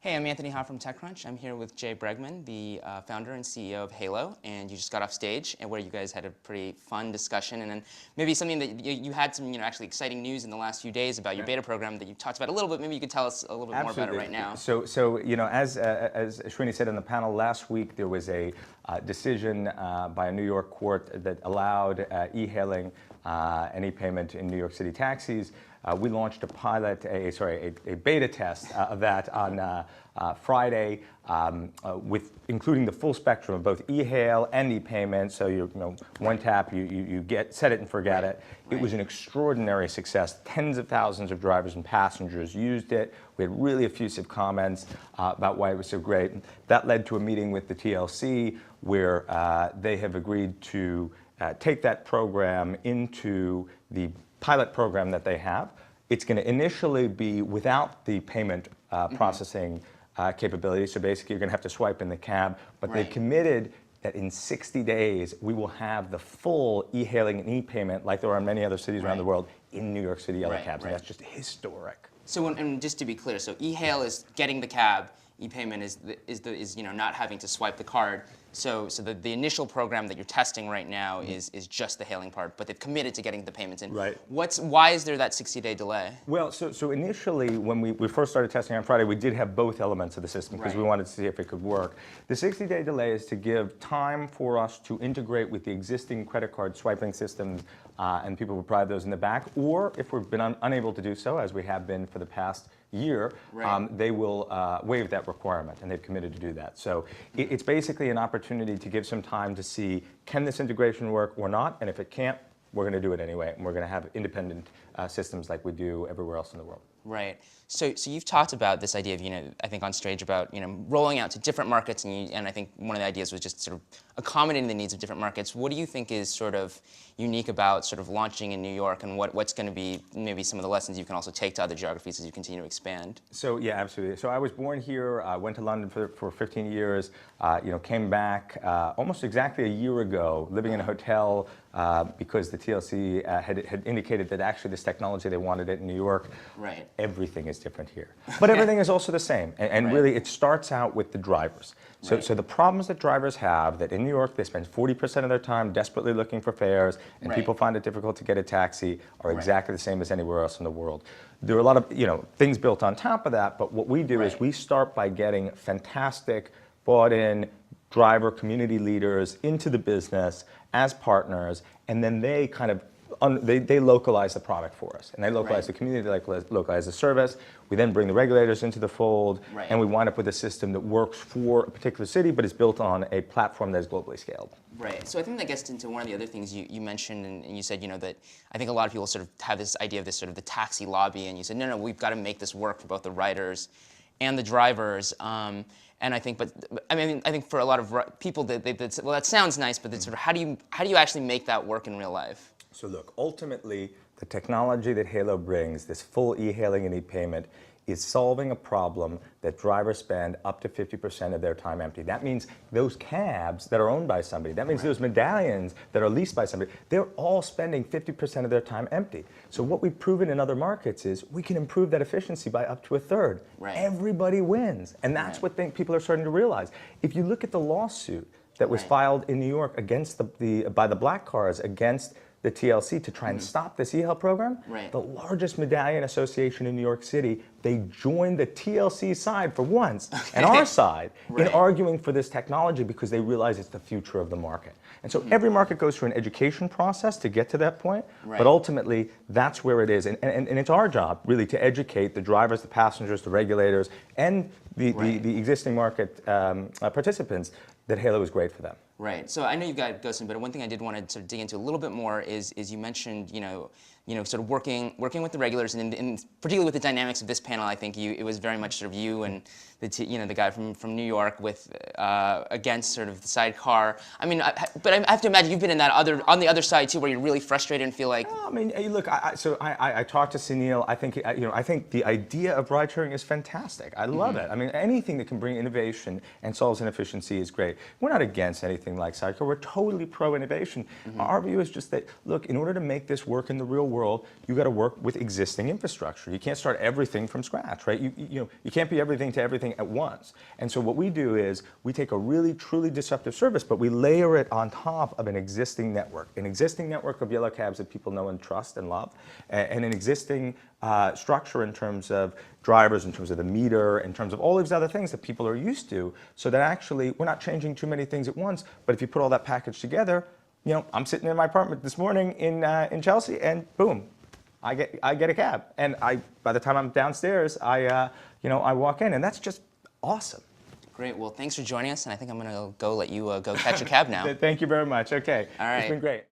Hey, I'm Anthony Ha from TechCrunch. I'm here with Jay Bregman, the founder and CEO of Hailo, and you just got off stage, and where you guys had a pretty fun discussion, and then maybe something that you had some, actually exciting news in the last few days about your beta program that you talked about a little bit. Maybe you could tell us a little bit more about it right now. So as Srini said in the panel last week, there was a decision by a New York court that allowed e-hailing and e-payment in New York City taxis. We launched a beta test of that on Friday, with including the full spectrum of both e-hail and e-payment. So one tap, you get set it and forget it. It was an extraordinary success. Tens of thousands of drivers and passengers used it. We had really effusive comments about why it was so great. That led to a meeting with the TLC where they have agreed to take that program into the pilot program that they have. It's going to initially be without the payment processing capability. So basically, you're going to have to swipe in the cab. But they've committed that in 60 days, we will have the full e-hailing and e-payment, like there are in many other cities around the world, in New York City yellow cabs. And that's just historic. So, and just to be clear, so e-hail is getting the cab. E-payment is not having to swipe the card. So the initial program that you're testing right now is just the hailing part, but they've committed to getting the payments in. Right. Why is there that 60-day delay? Well, so initially when we first started testing on Friday, we did have both elements of the system because we wanted to see if it could work. The 60-day delay is to give time for us to integrate with the existing credit card swiping systems, and people will provide those in the back, or if we've been unable to do so, as we have been for the past year, they will waive that requirement, and they've committed to do that. So it's basically an opportunity to give some time to see, can this integration work or not, and if it can't, we're going to do it anyway, and we're going to have independent systems like we do everywhere else in the world. Right. So you've talked about this idea of, I think on stage about, rolling out to different markets, and I think one of the ideas was just sort of accommodating the needs of different markets. What do you think is sort of unique about sort of launching in New York, and what's going to be maybe some of the lessons you can also take to other geographies as you continue to expand? So yeah, absolutely. So I was born here, went to London for 15 years, came back almost exactly a year ago, living in a hotel because the TLC had indicated that actually this technology, they wanted it in New York. Right. Everything is different here. But everything is also the same. And really, it starts out with the drivers. So the problems that drivers have, that in New York, they spend 40% of their time desperately looking for fares, and people find it difficult to get a taxi, are exactly the same as anywhere else in the world. There are a lot of things built on top of that, but what we do is we start by getting fantastic, bought-in driver community leaders into the business as partners, and then they kind of they localize the product for us, and they localize the community, they localize the service. We then bring the regulators into the fold, and we wind up with a system that works for a particular city, but is built on a platform that is globally scalable. Right. So I think that gets into one of the other things you mentioned, and you said, that I think a lot of people sort of have this idea of this sort of the taxi lobby, and you said, no, we've got to make this work for both the riders and the drivers. And I think, I think for a lot of people, they say, well, that sounds nice, but sort of how do you actually make that work in real life? So look, ultimately, the technology that Hailo brings, this full e-hailing and e-payment, is solving a problem that drivers spend up to 50% of their time empty. That means those cabs that are owned by somebody, that means those medallions that are leased by somebody, they're all spending 50% of their time empty. So what we've proven in other markets is we can improve that efficiency by up to a third. Everybody wins, and that's what people are starting to realize. If you look at the lawsuit that was filed in New York against by the black cars against the TLC to try and stop this e-hail program, the largest medallion association in New York City, they joined the TLC side for once, and our side, in arguing for this technology because they realize it's the future of the market. And so every market goes through an education process to get to that point, but ultimately, that's where it is. And it's our job, really, to educate the drivers, the passengers, the regulators, and the existing market participants that Hailo is great for them. Right. So I know you've got Ghostin, but one thing I did want to sort of dig into a little bit more is you mentioned, sort of working with the regulators, and particularly with the dynamics of this panel, I think it was very much sort of you and the guy from New York with against sort of the sidecar. I mean, but I have to imagine you've been in that on the other side too, where you're really frustrated and feel like. I mean, look, I talked to Sunil. I think the idea of ride sharing is fantastic. I love it. I mean, anything that can bring innovation and solves inefficiency is great. We're not against anything anything like sidecar. We're totally pro-innovation. Our view is just that, look, in order to make this work in the real world, you got to work with existing infrastructure. You can't start everything from scratch, right? You can't be everything to everything at once. And so what we do is we take a really, truly disruptive service, but we layer it on top of an existing network of yellow cabs that people know and trust and love, and an existing structure in terms of drivers, in terms of the meter, in terms of all these other things that people are used to, so that actually we're not changing too many things at once, but if you put all that package together, I'm sitting in my apartment this morning in Chelsea, and boom, I get a cab, and by the time I'm downstairs, I walk in, and that's just awesome. Great. Well, thanks for joining us, and I think I'm going to go let you go catch a cab now. Thank you very much. Okay. All right. It's been great.